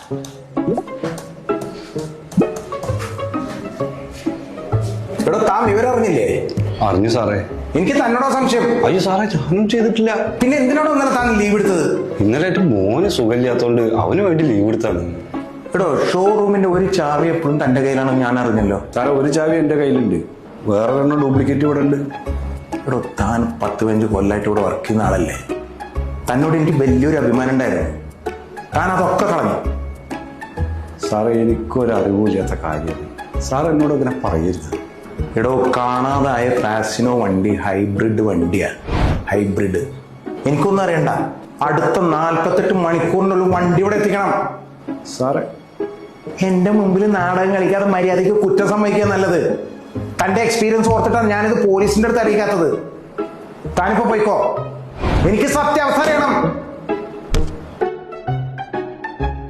എടോ, താൻ വിവരം അറിഞ്ഞില്ലേ? അറിഞ്ഞു സാറേ. എനിക്ക് തന്നോടോ സംശയം? അയ്യോ സാറേ, ഞാനും ചെയ്തിട്ടില്ല. പിന്നെ എന്തിനാണോ ഇന്നലെ താൻ ലീവ് എടുത്തത്? ഇന്നലെ മോന് സുഖമില്ലാത്തോണ്ട് അവന് വേണ്ടി ലീവ് എടുത്താണ്. എടോ, ഷോറൂമിന്റെ ഒരു ചാവി എപ്പോഴും തന്റെ കയ്യിലാണെന്ന് ഞാൻ അറിഞ്ഞല്ലോ. സാറേ, ഒരു ചാവി എന്റെ കയ്യിലുണ്ട്, വേറെ ഒരെണ്ണം ഡ്യൂപ്ലിക്കേറ്റ് ഇവിടെ ഉണ്ട്. എടോ, താൻ 10-15 കൊല്ലമായിട്ട് ഇവിടെ വർക്ക് ചെയ്യുന്ന ആളല്ലേ? തന്നോട് എനിക്ക് വലിയൊരു അഭിമാനം ഉണ്ടായിരുന്നു. താൻ അതൊക്കെ കളഞ്ഞു. സാറേ, എനിക്കൊരു അറിവില്ലാത്ത കാര്യം സാർ എന്നോട് ഇങ്ങനെ പറയരുത്. എടോ, കാണാതായ ഫാസിനോ വണ്ടി ഹൈബ്രിഡ് വണ്ടിയാണ്. ഹൈബ്രിഡ്. എനിക്കൊന്നും അറിയണ്ട. അടുത്ത 48 മണിക്കൂറിനുള്ളിൽ വണ്ടി ഇവിടെ എത്തിക്കണം. സാറേ, എന്റെ മുമ്പിൽ നാടകം കളിക്കാതെ മര്യാദയ്ക്ക് കുറ്റം സമ്മതിക്കുക നല്ലത്. തന്റെ എക്സ്പീരിയൻസ് ഓർത്തിട്ടാണ് ഞാനിത് പോലീസിന്റെ അടുത്ത് അറിയിക്കാത്തത്. താനിപ്പോ പോയിക്കോ. എനിക്ക് സത്യാവസ്ഥ അറിയണം.